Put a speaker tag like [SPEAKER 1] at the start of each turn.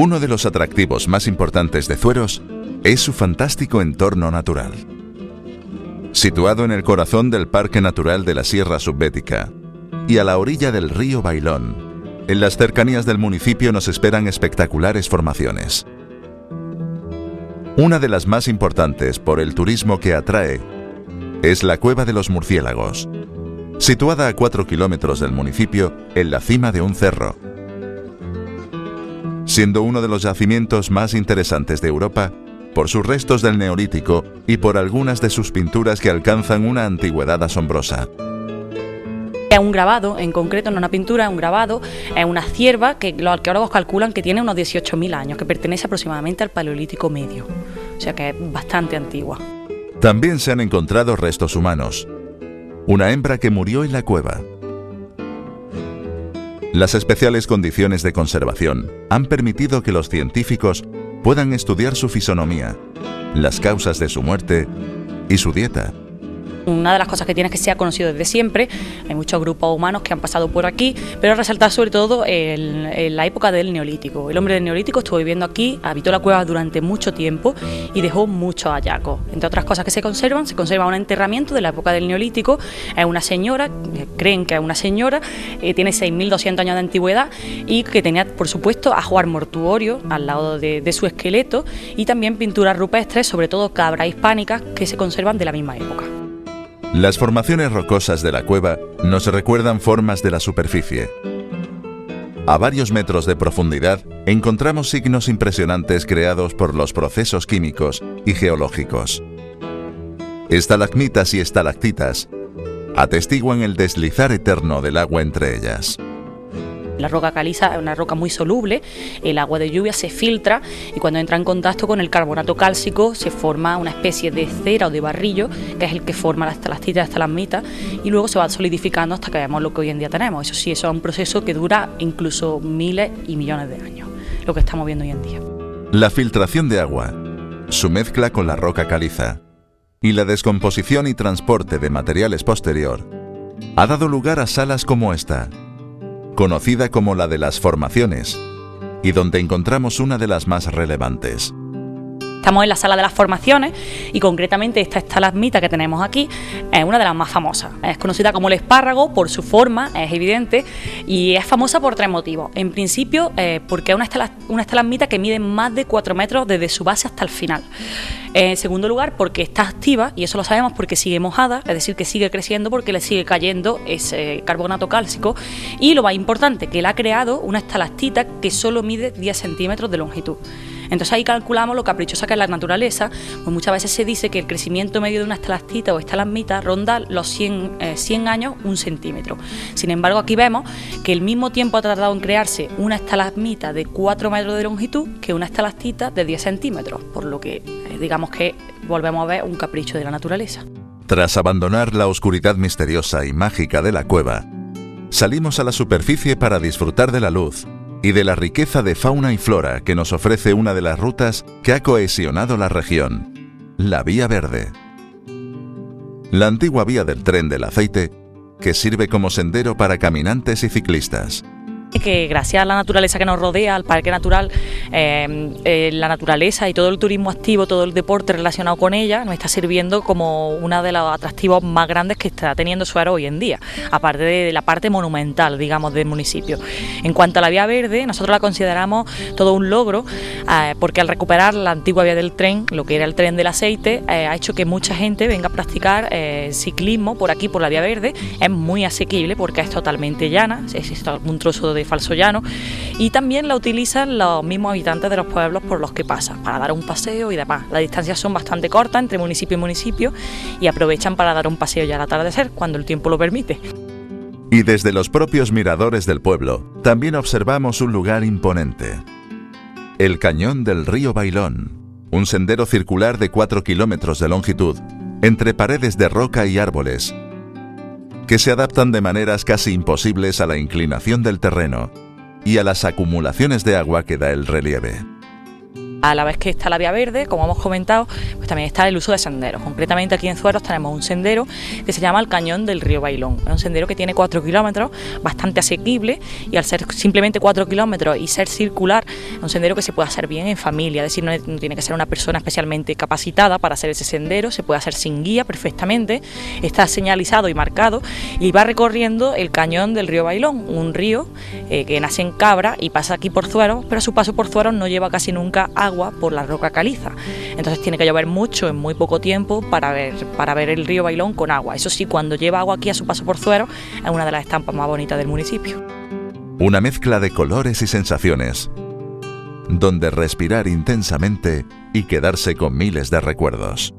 [SPEAKER 1] Uno de los atractivos más importantes de Zueros es su fantástico entorno natural. Situado en el corazón del Parque Natural de la Sierra Subbética y a la orilla del río Bailón, en las cercanías del municipio nos esperan espectaculares formaciones. Una de las más importantes por el turismo que atrae es la Cueva de los Murciélagos, situada a 4 kilómetros del municipio en la cima de un cerro. Siendo uno de los yacimientos más interesantes de Europa por sus restos del Neolítico y por algunas de sus pinturas que alcanzan una antigüedad asombrosa.
[SPEAKER 2] Es un grabado, en concreto, no una pintura, es un grabado, es una cierva que los arqueólogos calculan que tiene unos 18.000 años, que pertenece aproximadamente al Paleolítico Medio, o sea que es bastante antigua.
[SPEAKER 1] También se han encontrado restos humanos, una hembra que murió en la cueva. Las especiales condiciones de conservación han permitido que los científicos puedan estudiar su fisonomía, las causas de su muerte y su dieta.
[SPEAKER 2] Una de las cosas que tiene es que se ha conocido desde siempre, hay muchos grupos humanos que han pasado por aquí, pero resaltar sobre todo en la época del Neolítico. El hombre del Neolítico estuvo viviendo aquí, habitó la cueva durante mucho tiempo y dejó muchos hallazgos. Entre otras cosas que se conserva un enterramiento de la época del Neolítico, es una señora, creen que es una señora, tiene 6.200 años de antigüedad y que tenía, por supuesto, ajuar mortuorio al lado de su esqueleto y también pinturas rupestres, sobre todo cabras hispánicas, que se conservan de la misma época.
[SPEAKER 1] Las formaciones rocosas de la cueva nos recuerdan formas de la superficie. A varios metros de profundidad encontramos signos impresionantes creados por los procesos químicos y geológicos. Estalagmitas y estalactitas atestiguan el deslizar eterno del agua entre ellas.
[SPEAKER 2] La roca caliza es una roca muy soluble, el agua de lluvia se filtra y cuando entra en contacto con el carbonato cálcico se forma una especie de cera o de barrillo que es el que forma las estalactitas y las estalagmitas y luego se va solidificando hasta que vemos lo que hoy en día tenemos. Eso sí, eso es un proceso que dura incluso miles y millones de años, lo que estamos viendo hoy en día.
[SPEAKER 1] La filtración de agua, su mezcla con la roca caliza y la descomposición y transporte de materiales posterior ha dado lugar a salas como esta, conocida como la de las formaciones, y donde encontramos una de las más relevantes.
[SPEAKER 2] Estamos en la sala de las formaciones y concretamente esta estalagmita que tenemos aquí es una de las más famosas. Es conocida como el espárrago por su forma, es evidente, y es famosa por 3 motivos. En principio, porque es una estalagmita que mide más de 4 metros desde su base hasta el final. En segundo lugar, porque está activa, y eso lo sabemos porque sigue mojada, es decir, que sigue creciendo porque le sigue cayendo ese carbonato cálcico. Y lo más importante, que él ha creado una estalactita que solo mide 10 centímetros de longitud. Entonces ahí calculamos lo caprichosa que es la naturaleza, pues muchas veces se dice que el crecimiento medio de una estalactita o estalagmita ronda los 100 años, 1 centímetro. Sin embargo, aquí vemos que el mismo tiempo ha tardado en crearse una estalagmita de 4 metros de longitud que una estalactita de 10 centímetros, por lo que digamos que volvemos a ver un capricho de la naturaleza.
[SPEAKER 1] Tras abandonar la oscuridad misteriosa y mágica de la cueva, salimos a la superficie para disfrutar de la luz y de la riqueza de fauna y flora que nos ofrece una de las rutas que ha cohesionado la región, la Vía Verde. La antigua vía del tren del aceite, que sirve como sendero para caminantes y ciclistas.
[SPEAKER 2] Que gracias a la naturaleza que nos rodea, al parque natural, la naturaleza y todo el turismo activo, todo el deporte relacionado con ella, nos está sirviendo como uno de los atractivos más grandes que está teniendo Zueros hoy en día, aparte de la parte monumental, digamos, del municipio. En cuanto a la Vía Verde, nosotros la consideramos todo un logro, porque al recuperar la antigua vía del tren, lo que era el tren del aceite, ha hecho que mucha gente venga a practicar ciclismo por aquí, por la Vía Verde. Es muy asequible porque es totalmente llana, es un trozo de falso llano, y también la utilizan los mismos habitantes de los pueblos por los que pasa, para dar un paseo y demás. Las distancias son bastante cortas entre municipio y municipio y aprovechan para dar un paseo ya al atardecer, cuando el tiempo lo permite.
[SPEAKER 1] Y desde los propios miradores del pueblo, también observamos un lugar imponente. El cañón del río Bailón, un sendero circular de 4 kilómetros de longitud, entre paredes de roca y árboles, que se adaptan de maneras casi imposibles a la inclinación del terreno y a las acumulaciones de agua que da el relieve.
[SPEAKER 2] A la vez que está la vía verde, como hemos comentado, pues también está el uso de senderos. Concretamente aquí en Zueros tenemos un sendero que se llama el Cañón del Río Bailón. Es un sendero que tiene 4 kilómetros, bastante asequible, y al ser simplemente 4 kilómetros y ser circular, es un sendero que se puede hacer bien en familia, es decir, no tiene que ser una persona especialmente capacitada para hacer ese sendero, se puede hacer sin guía perfectamente, está señalizado y marcado, y va recorriendo el Cañón del Río Bailón, un río que nace en Cabra y pasa aquí por Zueros, pero a su paso por Zueros no lleva casi nunca agua por la roca caliza, entonces tiene que llover mucho en muy poco tiempo para ver el río Bailón con agua. Eso sí, cuando lleva agua aquí a su paso por Zueros es una de las estampas más bonitas del municipio.
[SPEAKER 1] Una mezcla de colores y sensaciones, donde respirar intensamente y quedarse con miles de recuerdos.